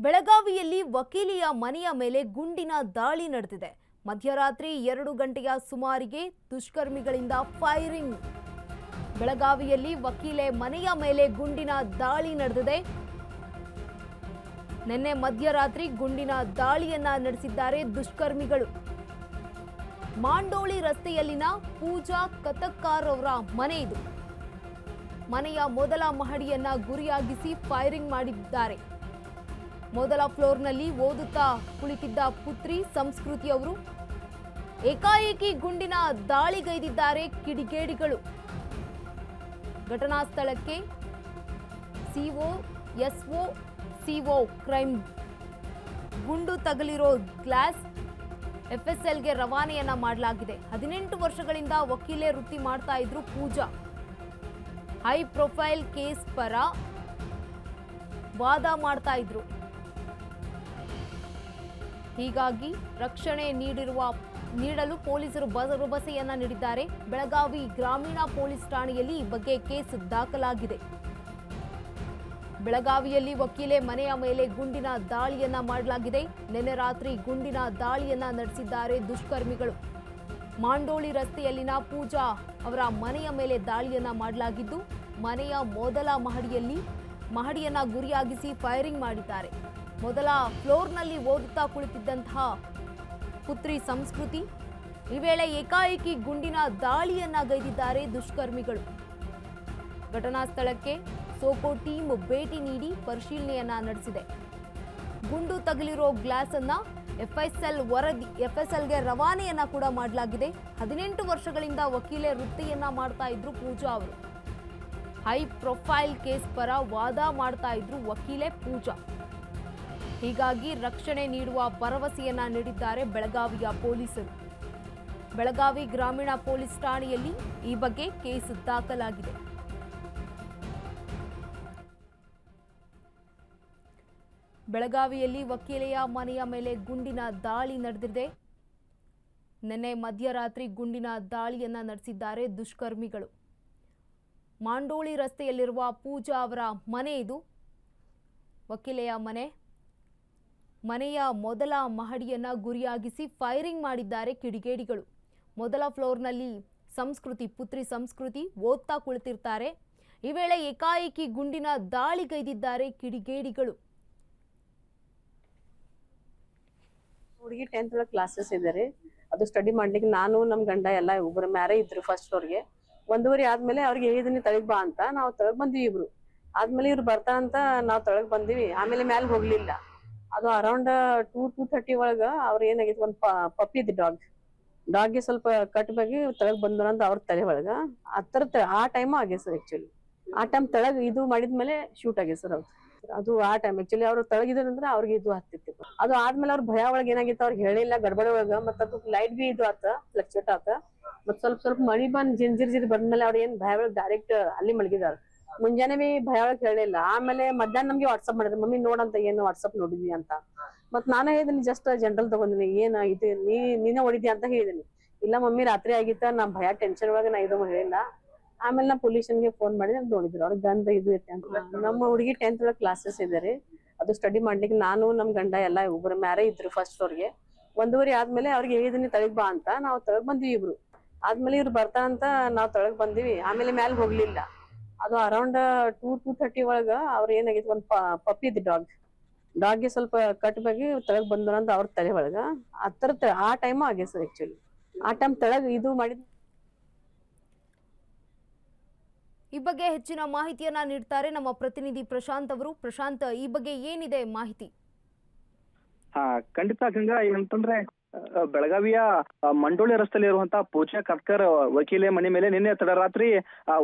ಬೆಳಗಾವಿಯಲ್ಲಿ ವಕೀಲೆಯ ಮನೆಯ ಮೇಲೆ ಗುಂಡಿನ ದಾಳಿ ನಡೆದಿದೆ. ಮಧ್ಯರಾತ್ರಿ 2 ಗಂಟೆಯ ಸುಮಾರಿಗೆ ದುಷ್ಕರ್ಮಿಗಳಿಂದ ಫೈರಿಂಗ್. ಬೆಳಗಾವಿಯಲ್ಲಿ ವಕೀಲೆ ಮನೆಯ ಮೇಲೆ ಗುಂಡಿನ ದಾಳಿ ನಡೆದಿದೆ. ನಿನ್ನೆ ಮಧ್ಯರಾತ್ರಿ ಗುಂಡಿನ ದಾಳಿಯನ್ನ ನಡೆಸಿದ್ದಾರೆ ದುಷ್ಕರ್ಮಿಗಳು. ಮಾಂಡೋಳಿ ರಸ್ತೆಯಲ್ಲಿನ ಪೂಜಾ ಕತಕ್ಕಾರ್ ಅವರ ಮನೆ ಇದು. ಮನೆಯ ಮೊದಲ ಮಹಡಿಯನ್ನ ಗುರಿಯಾಗಿಸಿ ಫೈರಿಂಗ್ ಮಾಡಿದ್ದಾರೆ. ಮೊದಲ ಫ್ಲೋರ್ನಲ್ಲಿ ಓದುತ್ತಾ ಕುಳಿತಿದ್ದ ಪುತ್ರಿ ಸಂಸ್ಕೃತಿ ಅವರು ಏಕಾಏಕಿ ಗುಂಡಿನ ದಾಳಿಗೈದಿದ್ದಾರೆ ಕಿಡಿಗೇಡಿಗಳು. ಘಟನಾ ಸ್ಥಳಕ್ಕೆ ಸಿಒ ಕ್ರೈಮ್ ಗುಂಡು ತಗುಲಿರೋ ಗ್ಲಾಸ್ ಎಫ್ಎಸ್ಎಲ್ಗೆ ರವಾನೆಯನ್ನ ಮಾಡಲಾಗಿದೆ. 18 ವರ್ಷಗಳಿಂದ ವಕೀಲೆ ವೃತ್ತಿ ಮಾಡ್ತಾ ಇದ್ರು ಪೂಜಾ. ಹೈ ಪ್ರೊಫೈಲ್ ಕೇಸ್ ಪರ ವಾದ ಮಾಡ್ತಾ ಇದ್ರು. ಹೀಗಾಗಿ ರಕ್ಷಣೆ ನೀಡಲು ಪೊಲೀಸರು ಭರವಸೆಯನ್ನ ನೀಡಿದ್ದಾರೆ. ಬೆಳಗಾವಿ ಗ್ರಾಮೀಣ ಪೊಲೀಸ್ ಠಾಣೆಯಲ್ಲಿ ಈ ಬಗ್ಗೆ ಕೇಸ್ ದಾಖಲಾಗಿದೆ. ಬೆಳಗಾವಿಯಲ್ಲಿ ವಕೀಲೆ ಮನೆಯ ಮೇಲೆ ಗುಂಡಿನ ದಾಳಿಯನ್ನ ಮಾಡಲಾಗಿದೆ. ನಿನ್ನೆ ರಾತ್ರಿ ಗುಂಡಿನ ದಾಳಿಯನ್ನ ನಡೆಸಿದ್ದಾರೆ ದುಷ್ಕರ್ಮಿಗಳು. ಮಾಂಡೋಳಿ ರಸ್ತೆಯಲ್ಲಿನ ಪೂಜಾ ಅವರ ಮನೆಯ ಮೇಲೆ ದಾಳಿಯನ್ನ ಮಾಡಲಾಗಿದ್ದು, ಮನೆಯ ಮೊದಲ ಮಹಡಿಯನ್ನ ಗುರಿಯಾಗಿಸಿ ಫೈರಿಂಗ್ ಮಾಡಿದ್ದಾರೆ. ಮೊದಲ ಫ್ಲೋರ್ನಲ್ಲಿ ಓದುತ್ತಾ ಕುಳಿತಿದ್ದಂತಹ ಪುತ್ರಿ ಸಂಸ್ಕೃತಿ ಈ ವೇಳೆ ಏಕಾಏಕಿ ಗುಂಡಿನ ದಾಳಿಯನ್ನ ಗೈದಿದ್ದಾರೆ ದುಷ್ಕರ್ಮಿಗಳು. ಘಟನಾ ಸ್ಥಳಕ್ಕೆ ಸೋಕೋ ಟೀಮ್ ಭೇಟಿ ನೀಡಿ ಪರಿಶೀಲನೆಯನ್ನ ನಡೆಸಿದೆ. ಗುಂಡು ತಗುಲಿರೋ ಗ್ಲಾಸ್ ಅನ್ನ ಎಫ್ಎಸ್ಎಲ್ಗೆ ರವಾನೆಯನ್ನ ಕೂಡ ಮಾಡಲಾಗಿದೆ. 18 ವರ್ಷಗಳಿಂದ ವಕೀಲೆ ವೃತ್ತಿಯನ್ನ ಮಾಡ್ತಾ ಇದ್ರು ಪೂಜಾ ಅವರು. ಹೈ ಪ್ರೊಫೈಲ್ ಕೇಸ್ ಪರ ವಾದ ಮಾಡ್ತಾ ಇದ್ರು ವಕೀಲೆ ಪೂಜಾ. ಹೀಗಾಗಿ ರಕ್ಷಣೆ ನೀಡುವ ಭರವಸೆಯನ್ನ ನೀಡಿದ್ದಾರೆ ಬೆಳಗಾವಿಯ ಪೊಲೀಸರು. ಬೆಳಗಾವಿ ಗ್ರಾಮೀಣ ಪೊಲೀಸ್ ಠಾಣೆಯಲ್ಲಿ ಈ ಬಗ್ಗೆ ಕೇಸ್ ದಾಖಲಾಗಿದೆ. ಬೆಳಗಾವಿಯಲ್ಲಿ ವಕೀಲೆಯ ಮನೆಯ ಮೇಲೆ ಗುಂಡಿನ ದಾಳಿ ನಡೆದಿದೆ. ನಿನ್ನೆ ಮಧ್ಯರಾತ್ರಿ ಗುಂಡಿನ ದಾಳಿಯನ್ನ ನಡೆಸಿದ್ದಾರೆ ದುಷ್ಕರ್ಮಿಗಳು. ಮಾಂಡೋಳಿ ರಸ್ತೆಯಲ್ಲಿರುವ ಪೂಜಾ ಅವರ ಮನೆ ಇದು. ವಕೀಲೆಯ ಮನೆಯ ಮೊದಲ ಮಹಡಿಯನ್ನ ಗುರಿಯಾಗಿಸಿ ಫೈರಿಂಗ್ ಮಾಡಿದ್ದಾರೆ ಕಿಡಿಗೇಡಿಗಳು. ಮೊದಲ ಫ್ಲೋರ್ನಲ್ಲಿ ಪುತ್ರಿ ಸಂಸ್ಕೃತಿ ಓದ್ತಾ ಕುಳಿತಿರ್ತಾರೆ. ಈ ವೇಳೆ ಏಕಾಏಕಿ ಗುಂಡಿನ ದಾಳಿಗೈದಿದ್ದಾರೆ ಕಿಡಿಗೇಡಿಗಳು. ಹುಡುಗಿ 10th ಒಳಗೆ ಕ್ಲಾಸಸ್ ಇದ್ದಾರೆ. ಅದು ಸ್ಟಡಿ ಮಾಡ್ಲಿಕ್ಕೆ ನಾನು ನಮ್ ಗಂಡ ಎಲ್ಲ ಒಬ್ಬರು ಮ್ಯಾರೇ ಇದ್ರು. ಫಸ್ಟ್ ಫ್ಲೋರ್ಗೆ 1:30 ಆದ್ಮೇಲೆ ಅವ್ರಿಗೆ ಹೇಳಿದೀನಿ ತಳಗ್ ಬಾ ಅಂತ. ನಾವು ತಳಗ್ ಬಂದಿವಿ ಇಬ್ರು. ಆದ್ಮೇಲೆ ಇವ್ರು ಬರ್ತಾರಂತ ನಾವ್ ತಳಗ್ ಬಂದಿವಿ. ಆಮೇಲೆ ಮ್ಯಾಲ ಹೋಗ್ಲಿಲ್ಲ. ಅದು ಅರೌಂಡ್ 2:30 ಒಳಗ ಅವ್ರ ಏನಾಗಿತ್ತು, ಒಂದ್ ಪಪ್ಪಿ ಇದ್ ಡಾಗ್ಗೆ ಸ್ವಲ್ಪ ಕಟ್ ಬಗ್ಗೆ ತಳಗ್ ಬಂದ್ರು ಅಂತ ಅವ್ರ ತಲೆ ಒಳಗ ಆ ಟೈಮ್ ಆಗ್ಯದ ಸರ್. ಆಕ್ಚುಲಿ ಆ ಟೈಮ್ ತಳಗ್ ಇದು ಮಾಡಿದ್ಮೇಲೆ ಶೂಟ್ ಆಗ್ಯದ ಸರ್. ಅದು ಆ ಟೈಮ್ ಆಕ್ಚುಲಿ ಅವ್ರು ತಳಗಿದ್ರಂದ್ರೆ ಅವ್ರಿಗೆ ಇದು ಹತ್ತಿತ್ತು. ಅದು ಆದ್ಮೇಲೆ ಅವ್ರ ಭಯ ಒಳಗ ಏನಾಗಿತ್ತು ಅವ್ರಿಗೆ ಹೇಳಿಲ್ಲ ಗಡ್ಬಡ ಒಳಗ. ಮತ್ತ ಅದು ಲೈಟ್ ಬಿ ಇದು ಆತ, ಫ್ಲಕ್ಚುಯೇಟ್ ಆತ. ಮತ್ ಸ್ವಲ್ಪ ಮಳಿ ಬಂದ್ ಜಿರ್ ಬಂದ್ಮೇಲೆ ಅವ್ರ ಏನ್ ಭಯ ಒಳಗ್ ಡೈರೆಕ್ಟ್ ಅಲ್ಲಿ ಮಲಗಿದಾರ. ಮುಂಜಾನೆ ಬಿ ಭಯ ಒಳಗ್ ಹೇಳಿಲ್ಲ. ಆಮೇಲೆ ಮಧ್ಯಾಹ್ನ ನಮ್ಗೆ ವಾಟ್ಸಪ್ ಮಾಡಿದ್ರು, ಮಮ್ಮಿ ನೋಡಂತ ಏನು ವಾಟ್ಸಪ್ ನೋಡಿದ್ವಿ ಅಂತ. ಮತ್ ನಾನೇ ಹೇಳಿದೀನಿ ಜಸ್ಟ್ ಜನರಲ್ ತಗೊಂಡಿನಿ, ಏನ್ ಇದು ನೀನೇ ಹೊಡಿದ್ಯಾ ಅಂತ ಹೇಳಿದೀನಿ. ಇಲ್ಲ ಮಮ್ಮಿ ರಾತ್ರಿ ಆಗಿತ್ತ, ನಾ ಭಯ ಟೆನ್ಷನ್ ಒಳಗ ನಾ ಇದು ಹೇಳಿಲ್ಲ. ಆಮೇಲೆ ನಾ ಪೊಲೀಸನ್ಗೆ ಫೋನ್ ಮಾಡಿ ನೋಡಿದ್ರು ಅವ್ರಿಗೆ ಗಂಧ ಇದು ಐತೆ ಅಂತ. ನಮ್ಮ ಹುಡುಗಿ 10th ಒಳಗೆ ಕ್ಲಾಸಸ್ ಇದ್ದಾರೆ. ಅದು ಸ್ಟಡಿ ಮಾಡ್ಲಿಕ್ಕೆ ನಾನು ನಮ್ ಗಂಡ ಎಲ್ಲ ಒಬ್ಬರು ಮ್ಯಾರೇ ಇದ್ರು. ಫಸ್ಟ್ ಫ್ಲೋರ್ಗೆ 1:30 ಆದ್ಮೇಲೆ ಅವ್ರಿಗೆ ಹೇಳಿದೀನಿ ತಳಗ್ ಬಾ ಅಂತ. ನಾವು ತಳಗ್ ಬಂದಿವಿ ಇಬ್ರು. ಆದ್ಮೇಲೆ ಇವ್ರು ಬರ್ತಾರಂತ ನಾವ್ ತಳಗ್ ಬಂದಿವಿ. ಆಮೇಲೆ ಮ್ಯಾಲ ಹೋಗ್ಲಿಲ್ಲ. ಅದು ಅರೌಂಡ್ 2:30 ಒಳಗ ಅವ್ರ ಏನಾಗಿತ್ತು, ಒಂದ್ ಪಪ್ಪಿ ಇದ್ ಡಾಗ್ಗೆ ಸ್ವಲ್ಪ ಕಟ್ ಬಗ್ಗೆ ತಳಗ್ ಬಂದ್ರು ಅಂತ ಅವ್ರ ತಲೆ ಒಳಗ ಆ ಟೈಮ್ ಆಗ್ಯದ ಸರ್. ಆಕ್ಚುಲಿ ಆ ಟೈಮ್ ತಳಗ್ ಇದು ಮಾಡಿದ್. ಈ ಬಗ್ಗೆ ಹೆಚ್ಚಿನ ಮಾಹಿತಿಯನ್ನ ನೀಡ್ತಾರೆ ನಮ್ಮ ಪ್ರತಿನಿಧಿ ಪ್ರಶಾಂತ್ ಅವರು. ಪ್ರಶಾಂತ್, ಈ ಬಗ್ಗೆ ಏನಿದೆ ಮಾಹಿತಿ? ಖಂಡಿತ ಗಂಗಾ. ಏನಂತಂದ್ರೆ ಬೆಳಗಾವಿಯ ಮಂಡೋಳಿ ರಸ್ತೆಯಲ್ಲಿ ಇರುವಂತಹ ಪೂಜಾ ಕತ್ಕರ್ ವಕೀಲೆ ಮನೆ ಮೇಲೆ ನಿನ್ನೆ ತಡರಾತ್ರಿ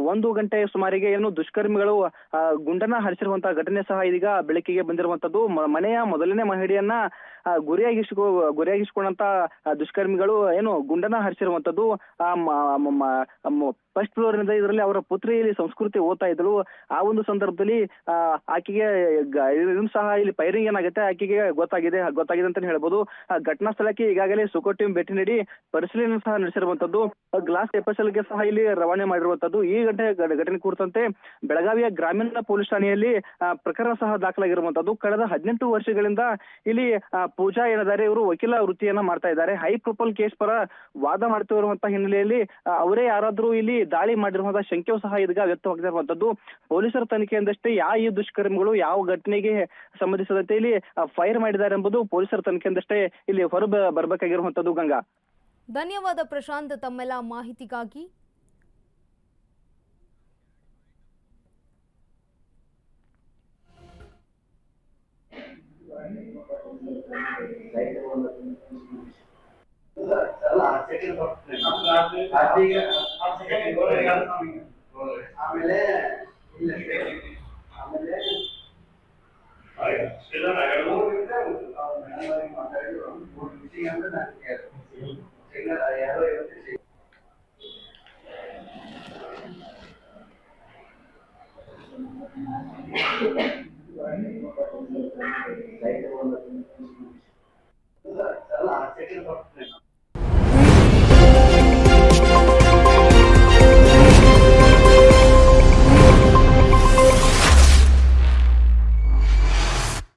1 ಗಂಟೆ ಸುಮಾರಿಗೆ ಏನು ದುಷ್ಕರ್ಮಿಗಳು ಗುಂಡನ್ನ ಹರಿಸಿರುವಂತಹ ಘಟನೆ ಸಹ ಇದೀಗ ಬೆಳಕಿಗೆ ಬಂದಿರುವಂತದ್ದು. ಮನೆಯ ಮೊದಲನೇ ಮಹಡಿಯನ್ನ ಗುರಿಯಾಗಿಸಿಕೊಂಡಂತ ದುಷ್ಕರ್ಮಿಗಳು ಏನು ಗುಂಡನ್ನ ಹರಿಸಿರುವಂತದ್ದು. ಫಸ್ಟ್ ಫ್ಲೋರ್ ನಿಂದ ಇದರಲ್ಲಿ ಅವರ ಪುತ್ರಿ ಇಲ್ಲಿ ಸಂಸ್ಕೃತಿ ಓದ್ತಾ ಇದ್ರು. ಆ ಒಂದು ಸಂದರ್ಭದಲ್ಲಿ ಆಕೆಗೆ ಇದನ್ನು ಸಹ ಇಲ್ಲಿ ಫೈರಿಂಗ್ ಏನಾಗುತ್ತೆ ಆಕೆಗೆ ಗೊತ್ತಾಗಿದೆ ಅಂತಾನೆ ಹೇಳ್ಬೋದು. ಘಟನಾ ಸ್ಥಳಕ್ಕೆ ಈಗಾಗಲೇ ಸುಕೋ ಟೀಮ್ ಭೇಟಿ ನೀಡಿ ಪರಿಶೀಲನೆ ಸಹ ನಡೆಸಿರುವಂತದ್ದು. ಗ್ಲಾಸ್ ಎಫ್ಎಸ್ಎಲ್ ಗೆ ಸಹ ಇಲ್ಲಿ ರವಾನೆ ಮಾಡಿರುವಂತದ್ದು. ಈ ಘಟನೆ ಕುರಿತಂತೆ ಬೆಳಗಾವಿಯ ಗ್ರಾಮೀಣ ಪೊಲೀಸ್ ಠಾಣೆಯಲ್ಲಿ ಪ್ರಕರಣ ಸಹ ದಾಖಲಾಗಿರುವಂತದ್ದು. ಕಳೆದ 18 ವರ್ಷಗಳಿಂದ ಇಲ್ಲಿ ಪೂಜಾ ಏನಿದ್ದಾರೆ ಇವರು ವಕೀಲ ವೃತ್ತಿಯನ್ನ ಮಾಡ್ತಾ ಇದ್ದಾರೆ. ಹೈ ಪ್ರೊಫೈಲ್ ಕೇಸ್ ಪರ ವಾದ ಮಾಡ್ತಿರುವಂತಹ ಹಿನ್ನೆಲೆಯಲ್ಲಿ ಅವರೇ ಯಾರಾದ್ರೂ ಇಲ್ಲಿ ದಾಳಿ ಮಾಡಿರುವಂತಹ ಶಂಕೆಯೂ ಸಹ ಇದೀಗ ವ್ಯಕ್ತವಾಗ್ತಿರುವಂತದ್ದು. ಪೊಲೀಸರ ತನಿಖೆಯಿಂದಷ್ಟೇ ಈ ದುಷ್ಕರ್ಮಿಗಳು ಯಾವ ಘಟನೆಗೆ ಸಂಬಂಧಿಸಿದಂತೆ ಇಲ್ಲಿ ಫೈರ್ ಮಾಡಿದ್ದಾರೆ ಎಂಬುದು ಪೊಲೀಸರ ತನಿಖೆಯಿಂದಷ್ಟೇ ಇಲ್ಲಿ ಹೊರ ಬರ್ಬೇಕಾಗಿರುವಂತದ್ದು. ಗಂಗಾ, ಧನ್ಯವಾದ ಪ್ರಶಾಂತ್ ತಮ್ಮೆಲ್ಲ ಮಾಹಿತಿಗಾಗಿ.